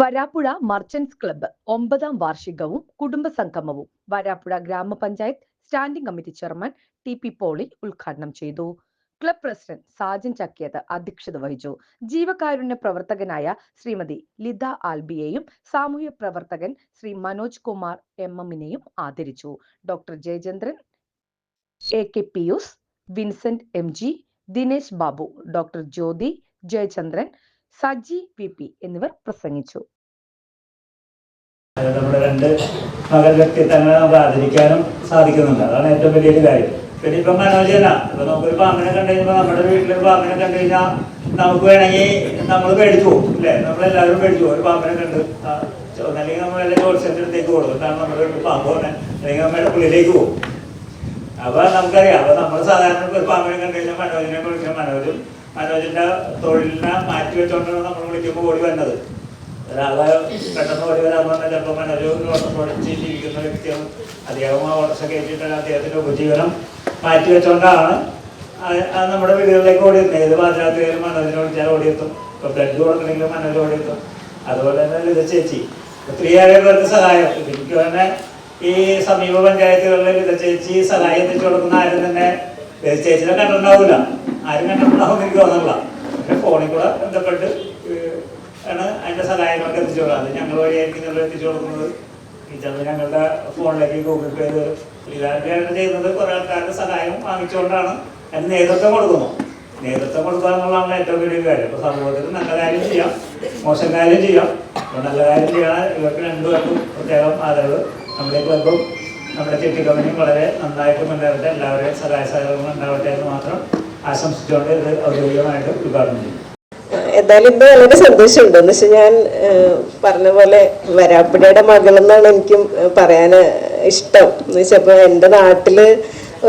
Varapuzha merchants club 9ാം വാർഷികവും കുടുംബ സംഗമവും വരാപ്പുഴ ഗ്രാമപഞ്ചായത്ത് standing committee chairman T P. Poly ഉദ്ഘാടനം ചെയ്തു. ക്ലബ് പ്രസിഡന്റ് സാജൻ ചക്കിയത്ത് അധ്യക്ഷത വഹിച്ചു. ജീവകാരുണ്യ പ്രവർത്തകനായ ശ്രീമതി ലിത ആൽബിയെയും സാമൂഹ്യ പ്രവർത്തകൻ ശ്രീ മനോജ് കുമാർ എമ്മിനെയും ആദരിച്ചു. Doctor Jayachandran, A K. Pius, Vincent M G, Dinesh Babu, doctor Jyothi, Jayachandran, Saji P എന്നിവർ പ്രസംഗിച്ചു. നമ്മുടെ രണ്ട് മകൾ വ്യക്തിത്വങ്ങളെ നമുക്ക് ആദരിക്കാനും സാധിക്കുന്നുണ്ട്. അതാണ് ഏറ്റവും വലിയൊരു കാര്യം. പിന്നെ ഇപ്പം മനോജന ഇപ്പൊ നമുക്കൊരു പാമ്പിനെ കണ്ടു കഴിഞ്ഞാൽ നമ്മുടെ വീട്ടിലൊരു പാമ്പിനെ കണ്ടു കഴിഞ്ഞാൽ നമുക്ക് വേണമെങ്കിൽ നമ്മൾ പേടിച്ചു പോകും അല്ലേ? നമ്മളെല്ലാവരും പേടിച്ചു പോകും. ഒരു പാമ്പിനെ കണ്ട് അല്ലെങ്കിൽ നമ്മളെല്ലാം ജോത്സ്യൻ്റെ അടുത്തേക്ക് കൊടുക്കും. കാരണം നമ്മുടെ വീട്ടിൽ പാമ്പ് പോലെ അല്ലെങ്കിൽ നമ്മുടെ ഉള്ളിലേക്ക് പോകും. അപ്പൊ നമുക്കറിയാം. അപ്പൊ നമ്മൾ സാധാരണ ഒരു പാമ്പിനെ കണ്ടു കഴിഞ്ഞാൽ മനോജിനെ വിളിക്കണം. മനോജിന്റെ തൊഴിലിനെ മാറ്റി വെച്ചോണ്ടാണ് നമ്മൾ വിളിക്കുമ്പോൾ ഓടി വരുന്നത്. ഒരാളെ പെട്ടെന്ന് ഓടി വരാൻ പറഞ്ഞാൽ ചിലപ്പോൾ മനോജ് ഓട്ടത്തോടെ ജീവിക്കുന്ന വ്യക്തിയാണ്. അദ്ദേഹം ആ ഓട്ടർഷ കയറ്റിയിട്ടാണ് അദ്ദേഹത്തിന്റെ ഉപജീവനം മാറ്റി വെച്ചോണ്ടാണ് നമ്മുടെ വീടുകളിലേക്ക് ഓടിയെത്തുന്നത്. ഏത് പാചകത്തിലും മനോജിനെ വിളിച്ചാൽ ഓടിയെത്തും. ഇപ്പൊ ബ്ലഡ് കൊടുക്കണമെങ്കിലും മനോജ് ഓടിയെത്തും. അതുപോലെ തന്നെ ലിത ചേച്ചി ഒത്തിരിയേറെ പേർക്ക് സഹായം. എനിക്ക് തന്നെ ഈ സമീപ പഞ്ചായത്തുകളിൽ ലിത ചേച്ചി സഹായം എത്തിച്ചു കൊടുക്കുന്ന ആരും തന്നെ ലിത ചേച്ചിനെ കണ്ടിട്ടുണ്ടാവില്ല. ആരും കണ്ടിട്ടുണ്ടാവും എനിക്ക് തോന്നുന്നില്ല. പക്ഷെ ഫോണിൽ കൂടെ ബന്ധപ്പെട്ട് ആണ് അതിന്റെ സഹായങ്ങളൊക്കെ എത്തിച്ചു കൊടുക്കുക. അത് ഞങ്ങൾ വഴിയായിരിക്കും ഞങ്ങൾ എത്തിച്ചു കൊടുക്കുന്നത്. ചിലപ്പോൾ ഞങ്ങളുടെ ഫോണിലേക്ക് ഗൂഗിൾ പേ ഇതാണ് ചെയ്യുന്നത്. കുറെ ആൾക്കാരുടെ സഹായം വാങ്ങിച്ചുകൊണ്ടാണ് അതിന് നേതൃത്വം കൊടുക്കുന്നു. നേതൃത്വം കൊടുക്കുക എന്നുള്ളതാണ് ഏറ്റവും വലിയ കാര്യം. ഇപ്പോൾ സമൂഹത്തിൽ നല്ല കാര്യം ചെയ്യാം, മോശം കാര്യം ചെയ്യാം. അപ്പോൾ നല്ല കാര്യം ചെയ്യാൻ ഇവർക്ക് രണ്ടുപേർക്കും പ്രത്യേകം ആദരവ്. നമ്മുടെ ക്ലബും നമ്മുടെ ചിട്ടി കമ്പനിയും വളരെ നന്നായിട്ട് മുന്നേറട്ടെ. എല്ലാവരെയും സഹായ സഹകരണങ്ങൾ ഉണ്ടാവട്ടെ എന്ന് മാത്രം ആശംസിച്ചുകൊണ്ട് ഇത് ഔദ്യോഗികമായിട്ട് ഉദ്ഘാടനം ചെയ്യും. എന്തായാലും ഇന്ന് വളരെ സന്തോഷമുണ്ട്. എന്ന് വെച്ചാൽ ഞാൻ പറഞ്ഞ പോലെ വരാപ്പുഴയുടെ മകളെന്നാണ് എനിക്കും പറയാൻ ഇഷ്ടം. എന്ന് വെച്ചാൽ ഇപ്പോൾ എൻ്റെ നാട്ടില്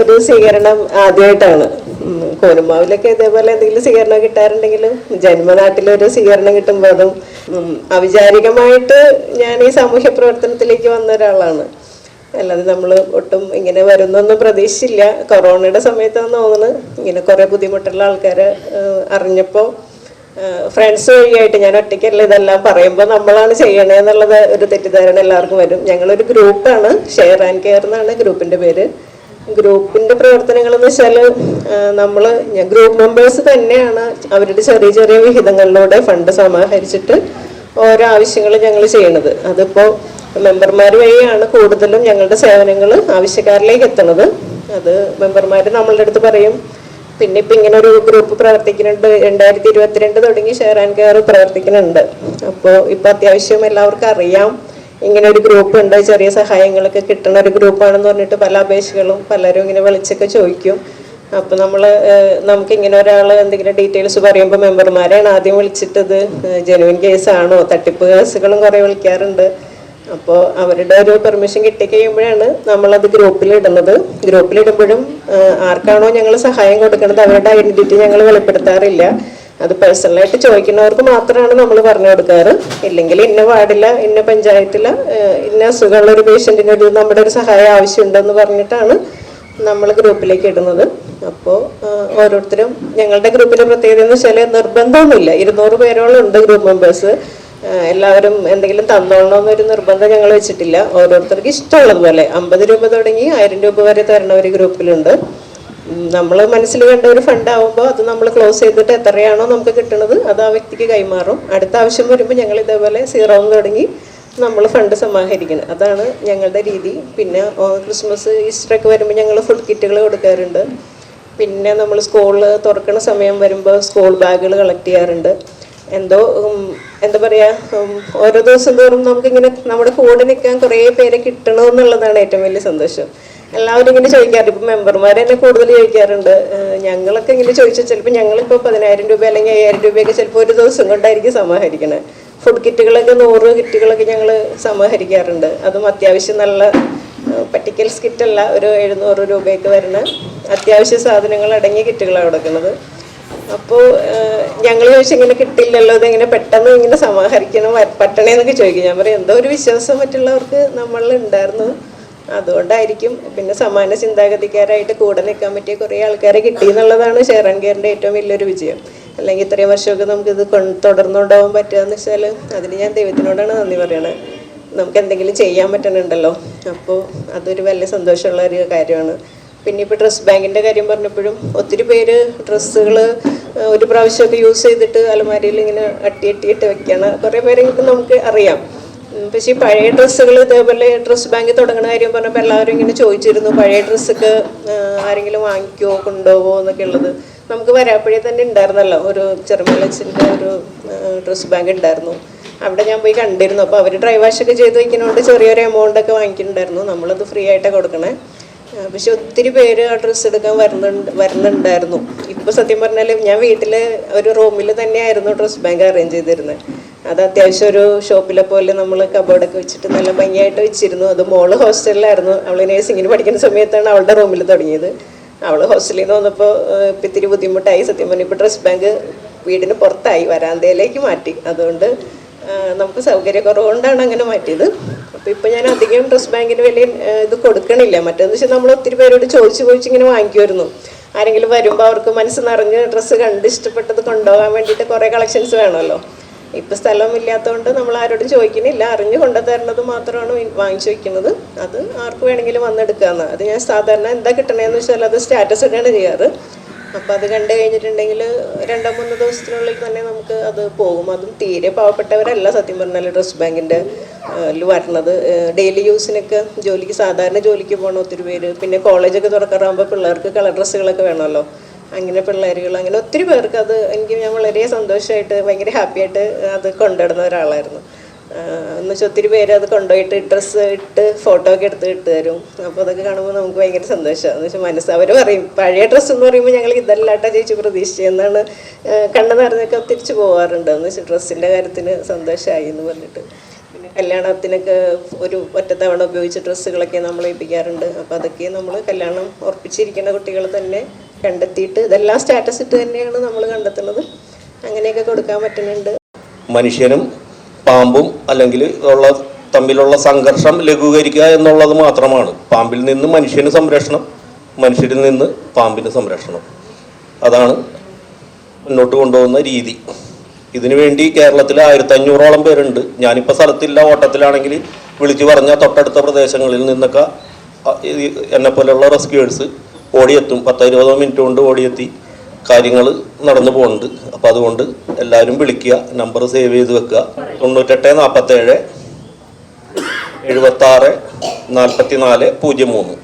ഒരു സ്വീകരണം ആദ്യമായിട്ടാണ്. കോനുമാവിലൊക്കെ ഇതേപോലെ എന്തെങ്കിലും സ്വീകരണം കിട്ടാറുണ്ടെങ്കിലും ജന്മനാട്ടിലൊരു സ്വീകരണം കിട്ടുമ്പോൾ അതും അവിചാരികമായിട്ട് ഞാൻ ഈ സാമൂഹ്യ പ്രവർത്തനത്തിലേക്ക് വന്ന ഒരാളാണ്. അല്ലാതെ നമ്മൾ ഒട്ടും ഇങ്ങനെ വരുന്നൊന്നും പ്രതീക്ഷിച്ചില്ല. കൊറോണയുടെ സമയത്താണെന്ന് തോന്നുന്നു ഇങ്ങനെ കുറേ ബുദ്ധിമുട്ടുള്ള ആൾക്കാരെ അറിഞ്ഞപ്പോൾ ഫ്രണ്ട്സ് വഴിയായിട്ട്, ഞാൻ ഒറ്റയ്ക്കല്ല ഇതെല്ലാം പറയുമ്പോൾ നമ്മളാണ് ചെയ്യണേ എന്നുള്ളത് ഒരു തെറ്റിദ്ധാരണ എല്ലാവർക്കും വരും. ഞങ്ങളൊരു ഗ്രൂപ്പാണ്, ഷെയർ ആൻഡ് കെയർ എന്നാണ് ഗ്രൂപ്പിൻ്റെ പേര്. ഗ്രൂപ്പിൻ്റെ പ്രവർത്തനങ്ങളെന്ന് വെച്ചാൽ നമ്മൾ ഗ്രൂപ്പ് മെമ്പേഴ്സ് തന്നെയാണ് അവരുടെ ചെറിയ ചെറിയ വിഹിതങ്ങളിലൂടെ ഫണ്ട് സമാഹരിച്ചിട്ട് ഓരോ ആവശ്യങ്ങൾ ഞങ്ങൾ ചെയ്യണത്. അതിപ്പോൾ മെമ്പർമാർ വഴിയാണ് കൂടുതലും ഞങ്ങളുടെ സേവനങ്ങൾ ആവശ്യക്കാരിലേക്ക് എത്തുന്നത്. അത് മെമ്പർമാർ നമ്മളുടെ അടുത്ത് പറയും. പിന്നെ ഇപ്പം ഇങ്ങനെ ഒരു ഗ്രൂപ്പ് പ്രവർത്തിക്കുന്നുണ്ട്. 2022 തുടങ്ങി ഷെയർ ആൻഡ് കെയർ പ്രവർത്തിക്കുന്നുണ്ട്. അപ്പോൾ ഇപ്പം അത്യാവശ്യം എല്ലാവർക്കും അറിയാം ഇങ്ങനെ ഒരു ഗ്രൂപ്പ് ഉണ്ട്, ചെറിയ സഹായങ്ങളൊക്കെ കിട്ടുന്ന ഒരു ഗ്രൂപ്പാണെന്ന് പറഞ്ഞിട്ട് പല അപേക്ഷകളും പലരും ഇങ്ങനെ വിളിച്ചൊക്കെ ചോദിക്കും. അപ്പോൾ നമുക്കിങ്ങനെ ഒരാൾ എന്തെങ്കിലും ഡീറ്റെയിൽസ് പറയുമ്പോൾ മെമ്പർമാരെയാണ് ആദ്യം വിളിച്ചിട്ടത് ജെനുവിൻ കേസാണോ, തട്ടിപ്പ് കേസുകളും കുറേ വിളിക്കാറുണ്ട്. അപ്പോൾ അവരുടെ ഒരു പെർമിഷൻ കിട്ടിക്കഴിയുമ്പോഴാണ് നമ്മളത് ഗ്രൂപ്പിലിടുന്നത്. ഗ്രൂപ്പിലിടുമ്പോഴും ആർക്കാണോ ഞങ്ങൾ സഹായം കൊടുക്കുന്നത് അവരുടെ ഐഡന്റിറ്റി ഞങ്ങൾ വെളിപ്പെടുത്താറില്ല. അത് പേഴ്സണലായിട്ട് ചോദിക്കുന്നവർക്ക് മാത്രമാണ് നമ്മൾ പറഞ്ഞു കൊടുക്കാറ്. ഇല്ലെങ്കിൽ ഇന്ന വാർഡില, ഇന്ന പഞ്ചായത്തില, ഇന്ന അസുഖമുള്ള ഒരു പേഷ്യൻറ്റിനൊരു നമ്മുടെ ഒരു സഹായം ആവശ്യമുണ്ടെന്ന് പറഞ്ഞിട്ടാണ് നമ്മൾ ഗ്രൂപ്പിലേക്ക് ഇടുന്നത്. അപ്പോൾ ഓരോരുത്തരും ഞങ്ങളുടെ ഗ്രൂപ്പിൻ്റെ പ്രത്യേകത എന്ന് വെച്ചാൽ നിർബന്ധമൊന്നുമില്ല. 200 പേരോളം ഉണ്ട് ഗ്രൂപ്പ് മെമ്പേഴ്സ്. എല്ലാവരും എന്തെങ്കിലും തന്നോളണമെന്നൊരു നിർബന്ധം ഞങ്ങൾ വെച്ചിട്ടില്ല. ഓരോരുത്തർക്ക് ഇഷ്ടമുള്ളതുപോലെ 50 രൂപ തുടങ്ങി 1000 രൂപ വരെ തരണ ഒരു ഗ്രൂപ്പിലുണ്ട്. നമ്മൾ മനസ്സിൽ കണ്ട ഒരു ഫണ്ട് ആവുമ്പോൾ അത് നമ്മൾ ക്ലോസ് ചെയ്തിട്ട് എത്രയാണോ നമുക്ക് കിട്ടുന്നത് അത് ആ വ്യക്തിക്ക് കൈമാറും. അടുത്ത ആവശ്യം വരുമ്പോൾ ഞങ്ങൾ ഇതേപോലെ 0 തുടങ്ങി നമ്മൾ ഫണ്ട് സമാഹരിക്കണം. അതാണ് ഞങ്ങളുടെ രീതി. പിന്നെ ക്രിസ്മസ്, ഈസ്റ്ററൊക്കെ വരുമ്പോൾ ഞങ്ങൾ ഫുഡ് കിറ്റുകൾ കൊടുക്കാറുണ്ട്. പിന്നെ നമ്മൾ സ്കൂൾ തുറക്കുന്ന സമയം വരുമ്പോൾ സ്കൂൾ ബാഗുകൾ കളക്ട് ചെയ്യാറുണ്ട്. എന്താ പറയുക, ഓരോ ദിവസം തോറും നമുക്കിങ്ങനെ നമ്മുടെ കൂടെ നിൽക്കാൻ കുറേ പേരെ കിട്ടണമെന്നുള്ളതാണ് ഏറ്റവും വലിയ സന്തോഷം. എല്ലാവരും ഇങ്ങനെ ചോദിക്കാറുണ്ട്. ഇപ്പം മെമ്പർമാർ തന്നെ കൂടുതൽ ചോദിക്കാറുണ്ട്. ഞങ്ങളൊക്കെ ഇങ്ങനെ ചോദിച്ചാൽ ചിലപ്പോൾ ഞങ്ങളിപ്പോൾ 10,000 രൂപ അല്ലെങ്കിൽ 5000 രൂപയൊക്കെ ചിലപ്പോൾ ഒരു ദിവസം കൊണ്ടായിരിക്കും സമാഹരിക്കണത്. ഫുഡ് കിറ്റുകളൊക്കെ 100 കിറ്റുകളൊക്കെ ഞങ്ങൾ സമാഹരിക്കാറുണ്ട്. അതും അത്യാവശ്യം നല്ല പർട്ടിക്കൽസ് കിറ്റല്ല, ഒരു 700 രൂപയൊക്കെ വരുന്ന അത്യാവശ്യ സാധനങ്ങൾ അടങ്ങിയ കിറ്റുകളാണ് കൊടുക്കുന്നത്. അപ്പോൾ ഞങ്ങൾ ചോദിച്ചാൽ ഇങ്ങനെ കിട്ടില്ലല്ലോ, ഇതെങ്ങനെ പെട്ടെന്ന് ഇങ്ങനെ സമാഹരിക്കണം പറ്റണേന്നൊക്കെ ചോദിക്കും. ഞാൻ പറയും എന്തോ ഒരു വിശ്വാസം മറ്റുള്ളവർക്ക് നമ്മളിലുണ്ടായിരുന്നു, അതുകൊണ്ടായിരിക്കും. പിന്നെ സമാന ചിന്താഗതിക്കാരായിട്ട് കൂടെ നിൽക്കാൻ പറ്റിയ കുറേ ആൾക്കാരെ കിട്ടി എന്നുള്ളതാണ് ഷെയർ ആൻഡ് കെയറിൻ്റെ ഏറ്റവും വലിയൊരു വിജയം. അല്ലെങ്കിൽ ഇത്രയും വർഷമൊക്കെ നമുക്കിത് തുടർന്നുകൊണ്ടുപോകാൻ പറ്റുകയെന്ന് വെച്ചാൽ അതിന് ഞാൻ ദൈവത്തിനോടാണ് നന്ദി പറയണത്. നമുക്ക് എന്തെങ്കിലും ചെയ്യാൻ പറ്റുന്നുണ്ടല്ലോ, അപ്പോൾ അതൊരു വലിയ സന്തോഷമുള്ള ഒരു കാര്യമാണ്. പിന്നെ ഇപ്പോൾ ഡ്രസ് ബാങ്കിൻ്റെ കാര്യം പറഞ്ഞപ്പോഴും ഒത്തിരി പേര് ഡ്രസ്സുകൾ ഒരു പ്രാവശ്യമൊക്കെ യൂസ് ചെയ്തിട്ട് അലമാരിയിൽ ഇങ്ങനെ അട്ടിയിട്ട് വെക്കുകയാണ്. കുറേ പേരെങ്കിലും നമുക്ക് അറിയാം. പക്ഷേ ഈ പഴയ ഡ്രസ്സുകൾ ഇതേപോലെ ഡ്രസ് ബാങ്ക് തുടങ്ങുന്ന കാര്യം പറഞ്ഞപ്പോൾ എല്ലാവരും ഇങ്ങനെ ചോദിച്ചിരുന്നു, പഴയ ഡ്രസ്സൊക്കെ ആരെങ്കിലും വാങ്ങിക്കുമോ കൊണ്ടുപോകുമോ എന്നൊക്കെ ഉള്ളത്. നമുക്ക് വരാപ്പുഴയിൽ തന്നെ ഉണ്ടായിരുന്നല്ലോ ഒരു ചെറുമലച്ചിൻ്റെ ഒരു ഡ്രസ് ബാങ്ക് ഉണ്ടായിരുന്നു. അവിടെ ഞാൻ പോയി കണ്ടിരുന്നു. അപ്പോൾ അവർ ഡ്രൈ വാഷൊക്കെ ചെയ്ത് വയ്ക്കുന്നതുകൊണ്ട് ചെറിയൊരു എമൗണ്ടൊക്കെ വാങ്ങിക്കുന്നുണ്ടായിരുന്നു. നമ്മളത് ഫ്രീ ആയിട്ടാണ് കൊടുക്കണേ. പക്ഷെ ഒത്തിരി പേര് ആ ഡ്രസ്സ് എടുക്കാൻ വരുന്നുണ്ടായിരുന്നു. ഇപ്പോൾ സത്യം പറഞ്ഞാൽ ഞാൻ വീട്ടിൽ ഒരു റൂമിൽ തന്നെയായിരുന്നു ഡ്രസ് ബാങ്ക് അറേഞ്ച് ചെയ്തിരുന്നത്. അത് അത്യാവശ്യം ഒരു ഷോപ്പിലെ പോലെ നമ്മൾ കബോർഡൊക്കെ വെച്ചിട്ട് നല്ല ഭംഗിയായിട്ട് വെച്ചിരുന്നു. അത് മോള് ഹോസ്റ്റലിലായിരുന്നു. അവൾ നേഴ്സിങ്ങിന് പഠിക്കുന്ന സമയത്താണ് അവളുടെ റൂമിൽ തുടങ്ങിയത്. അവൾ ഹോസ്റ്റലിൽ നിന്ന് വന്നപ്പോൾ ഇപ്പം ഇത്തിരി ബുദ്ധിമുട്ടായി. സത്യം പറഞ്ഞാൽ ഇപ്പോൾ ഡ്രസ് ബാങ്ക് വീടിന് പുറത്തായി, വരാന്തയിലേക്ക് മാറ്റി. അതുകൊണ്ട് നമുക്ക് സൗകര്യക്കുറവുകൊണ്ടാണ് അങ്ങനെ മാറ്റിയത്. അപ്പോൾ ഇപ്പോൾ ഞാൻ അധികം ഡ്രസ് ബാങ്കിന് വലിയ ഇത് കൊടുക്കണില്ല. മറ്റേന്ന് വെച്ചാൽ നമ്മൾ ഒത്തിരി പേരോട് ചോദിച്ച് ഇങ്ങനെ വാങ്ങിക്കുമായിരുന്നു. ആരെങ്കിലും വരുമ്പോൾ അവർക്ക് മനസ്സ് നിറഞ്ഞ് ഡ്രസ്സ് കണ്ട് ഇഷ്ടപ്പെട്ടത് കൊണ്ടുപോകാൻ വേണ്ടിയിട്ട് കുറേ കളക്ഷൻസ് വേണമല്ലോ. ഇപ്പം സ്ഥലമില്ലാത്തതുകൊണ്ട് നമ്മൾ ആരോടും ചോദിക്കുന്നില്ല. അറിഞ്ഞ് കൊണ്ടുതരുന്നത് മാത്രമാണ് വാങ്ങിച്ചു വയ്ക്കുന്നത്. അത് ആർക്ക് വേണമെങ്കിലും വന്നെടുക്കാമെന്ന്. അത് ഞാൻ സാധാരണ എന്താ കിട്ടണതെന്ന് വെച്ചാൽ അത് സ്റ്റാറ്റസ് ഇടുകയാണ് ചെയ്യാറ്. അപ്പോൾ അത് കണ്ടു കഴിഞ്ഞിട്ടുണ്ടെങ്കിൽ 2-3 ദിവസത്തിനുള്ളിൽ തന്നെ നമുക്ക് അത് പോകും. അതും തീരെ പാവപ്പെട്ടവരല്ല സത്യം പറഞ്ഞാൽ ഡ്രസ് ബാങ്കിൻ്റെ വരണത്. ഡെയിലി യൂസിനൊക്കെ സാധാരണ ജോലിക്ക് പോകണം ഒത്തിരി പേര്. പിന്നെ കോളേജൊക്കെ തുറക്കാറാകുമ്പോൾ പിള്ളേർക്ക് കളർ ഡ്രസ്സുകളൊക്കെ വേണമല്ലോ. അങ്ങനെ പിള്ളേരുകൾ അങ്ങനെ ഒത്തിരി പേർക്ക് അത് ഞാൻ വളരെ സന്തോഷമായിട്ട് ഭയങ്കര ഹാപ്പിയായിട്ട് അത് കൊണ്ടുവരുന്ന ഒരാളായിരുന്നു. എന്ന് വെച്ചാൽ ഒത്തിരി പേര് അത് കൊണ്ടുപോയിട്ട് ഡ്രസ്സ് ഇട്ട് ഫോട്ടോ ഒക്കെ എടുത്ത് ഇട്ട് തരും. അപ്പോൾ അതൊക്കെ കാണുമ്പോൾ നമുക്ക് ഭയങ്കര സന്തോഷമാണ്. എന്ന് വെച്ചാൽ അവർ പറയും പഴയ ഡ്രസ്സ് എന്ന് പറയുമ്പോൾ ഞങ്ങൾ ഇതല്ലാട്ടാ ചേച്ചി പ്രതീക്ഷിച്ചെന്നാണ് കണ്ണ് നിറഞ്ഞൊക്കെ തിരിച്ചു പോകാറുണ്ട്. എന്ന് വെച്ചാൽ ഡ്രസ്സിൻ്റെ കാര്യത്തിന് സന്തോഷമായി എന്ന് പറഞ്ഞിട്ട്. പിന്നെ കല്യാണത്തിനൊക്കെ ഒരു ഒറ്റത്തവണ ഉപയോഗിച്ച ഡ്രസ്സുകളൊക്കെ നമ്മൾ ഏൽപ്പിക്കാറുണ്ട്. അപ്പോൾ അതൊക്കെ നമ്മൾ കല്യാണം ഉറപ്പിച്ചിരിക്കുന്ന കുട്ടികൾ തന്നെ കണ്ടെത്തിയിട്ട് ഇതെല്ലാം സ്റ്റാറ്റസ് ഇട്ട് തന്നെയാണ് നമ്മൾ കണ്ടെത്തുന്നത്. അങ്ങനെയൊക്കെ കൊടുക്കാൻ പറ്റുന്നുണ്ട്. മനുഷ്യനും പാമ്പും അല്ലെങ്കിൽ തമ്മിലുള്ള സംഘർഷം ലഘൂകരിക്കുക എന്നുള്ളത് മാത്രമാണ്. പാമ്പിൽ നിന്ന് മനുഷ്യന് സംരക്ഷണം, മനുഷ്യരിൽ നിന്ന് പാമ്പിന് സംരക്ഷണം. അതാണ് മുന്നോട്ട് കൊണ്ടുപോകുന്ന രീതി. ഇതിനുവേണ്ടി കേരളത്തിൽ 1500ഓളം പേരുണ്ട്. ഞാനിപ്പോൾ സ്ഥലത്തില്ല, ഓട്ടത്തിലാണെങ്കിൽ വിളിച്ചു പറഞ്ഞാൽ തൊട്ടടുത്ത പ്രദേശങ്ങളിൽ നിന്നൊക്കെ എന്നെപ്പോലെയുള്ള റെസ്ക്യൂവേഴ്സ് ഓടിയെത്തും. 10-20 മിനിറ്റ് കൊണ്ട് ഓടിയെത്തി കാര്യങ്ങൾ നടന്നു പോകുന്നുണ്ട്. അപ്പോൾ അതുകൊണ്ട് എല്ലാവരും വിളിക്കുക, നമ്പർ സേവ് ചെയ്ത് വെക്കുക. 98 47 76 44 03.